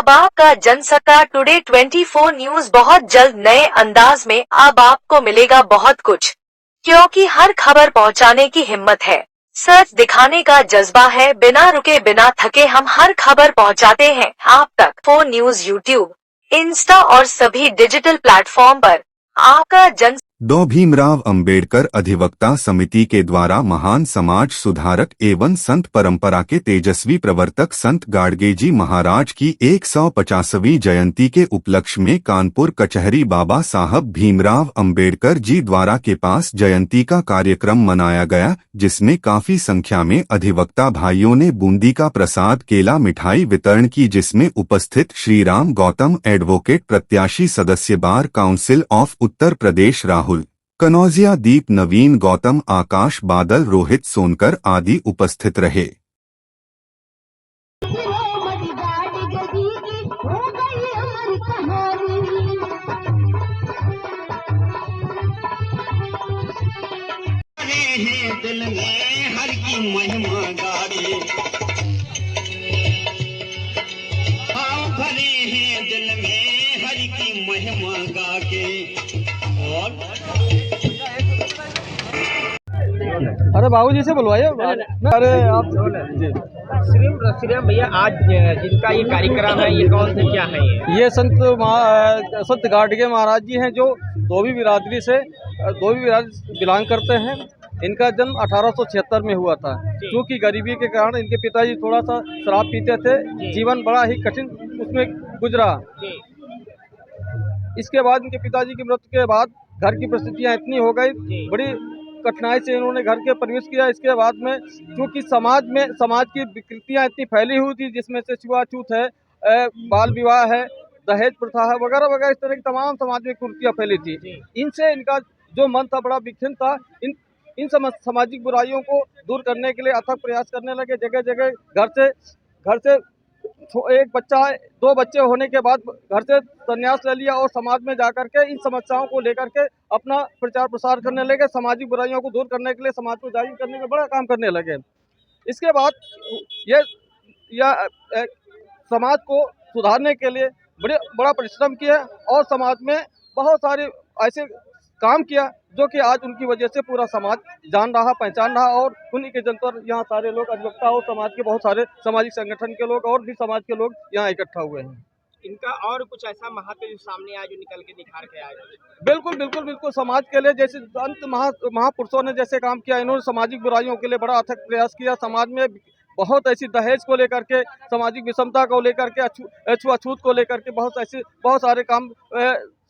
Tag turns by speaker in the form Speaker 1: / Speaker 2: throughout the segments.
Speaker 1: अब आपका Jansatta today 24 news बहुत जल्द नए अंदाज में अब आपको मिलेगा बहुत कुछ, क्योंकि हर खबर पहुंचाने की हिम्मत है, सच दिखाने का जज्बा है। बिना रुके बिना थके हम हर खबर पहुंचाते हैं आप तक। फोन न्यूज यूट्यूब, इंस्टा और सभी डिजिटल प्लेटफॉर्म पर आपका जन
Speaker 2: डॉ भीमराव अंबेडकर अधिवक्ता समिति के द्वारा महान समाज सुधारक एवं संत परंपरा के तेजस्वी प्रवर्तक संत गाडगेजी महाराज की 150वीं जयंती के उपलक्ष्य में कानपुर कचहरी बाबा साहब भीमराव अंबेडकर जी द्वारा के पास जयंती का कार्यक्रम मनाया गया, जिसमें काफी संख्या में अधिवक्ता भाइयों ने बूंदी का प्रसाद केला मिठाई वितरण की, जिसमें उपस्थित श्रीराम गौतम एडवोकेट प्रत्याशी सदस्य bar council of Uttar Pradesh Rahul Kanaujia दीप नवीन गौतम आकाश बादल रोहित सोनकर आदि उपस्थित रहे।
Speaker 3: दिल में हर की महिमा गावे, भरे हैं दिल में हर की महिमा गा के। और
Speaker 4: अरे बाबूजी से बुलवाइए। अरे आप
Speaker 5: श्रीराम भैया, आज जिनका ये कार्यक्रम है ये कौन से क्या है?
Speaker 4: ये संत गाडगे महाराज जी हैं, जो धोबी बिरादरी से बिलोंग करते हैं। इनका जन्म 1876 में हुआ था। क्योंकि गरीबी के कारण इनके पिताजी थोड़ा सा शराब पीते थे, जीवन बड़ा ही कठिन उसमें गुजरा। इसके बाद इनके पिताजी की मृत्यु के बाद घर की परिस्थितियाँ इतनी हो गई, बड़ी कठिनाई से इन्होंने घर के प्रवेश किया। इसके बाद में क्योंकि समाज की विकृतियाँ इतनी फैली हुई थी, जिसमें से छुआछूत है, बाल विवाह है, दहेज प्रथा है, वगैरह वगैरह, इस तरह की तमाम समाज में कुरीतियाँ फैली थी। इनसे इनका जो मन था बड़ा विक्षिप्त था। इन सामाजिक बुराइयों को दूर करने के लिए अथक प्रयास करने लगे। जगह जगह घर से एक बच्चा, 2 बच्चे होने के बाद घर से संन्यास ले लिया और समाज में जाकर के इन समस्याओं को लेकर के अपना प्रचार प्रसार करने लगे। सामाजिक बुराइयों को दूर करने के लिए, समाज को जागरूक करने में बड़ा काम करने लगे। इसके बाद समाज को सुधारने के लिए बड़ा परिश्रम किया और समाज में बहुत सारे ऐसे काम किया जो कि आज उनकी वजह से पूरा समाज जान रहा, पहचान रहा। और उन्हीं के जन पर यहाँ सारे लोग अधिवक्ता और समाज के बहुत सारे सामाजिक संगठन के लोग और भी समाज के लोग यहाँ इकट्ठा हुए हैं।
Speaker 5: इनका और कुछ ऐसा महत्व जो सामने आज निकल के दिखा के आए?
Speaker 4: बिल्कुल बिल्कुल बिल्कुल। समाज के लिए जैसे अंत महापुरुषों ने जैसे काम किया, इन्होंने सामाजिक बुराइयों के लिए बड़ा अथक प्रयास किया। समाज में बहुत ऐसी दहेज को लेकर के, सामाजिक विषमता को लेकर के, छुआछूत को लेकर के बहुत सारे काम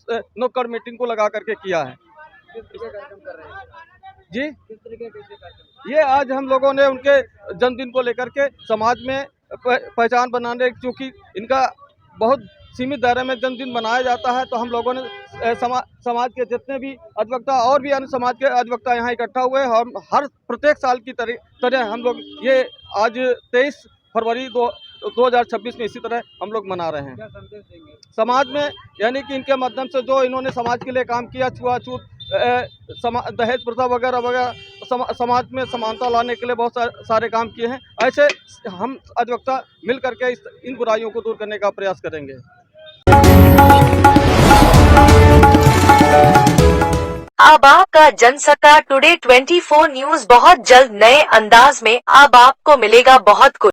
Speaker 4: नुक्कड़ मीटिंग को लगा करके किया है। जी, ये आज हम लोगों ने उनके जन्मदिन को लेकर के समाज में पहचान बनाने, क्योंकि इनका बहुत सीमित दायरे में जन्मदिन मनाया जाता है, तो हम लोगों ने समाज के जितने भी अधिवक्ता और भी अन्य समाज के अधिवक्ता यहाँ इकट्ठा हुए। हम हर प्रत्येक साल की तरह हम लोग ये आज 23 फरवरी 2026 में इसी तरह हम लोग मना रहे हैं। क्या संदेश देंगे समाज में? यानी कि इनके माध्यम से जो इन्होंने समाज के लिए काम किया, छुआछूत, दहेज प्रथा वगैरह वगैरह, समाज में समानता लाने के लिए बहुत सारे काम किए हैं। ऐसे हम अधिवक्ता मिल करके इन बुराइयों को दूर करने का प्रयास करेंगे।
Speaker 1: अब आपका जनसत्ता टुडे 24 न्यूज बहुत जल्द नए अंदाज में अब आपको मिलेगा बहुत कुछ।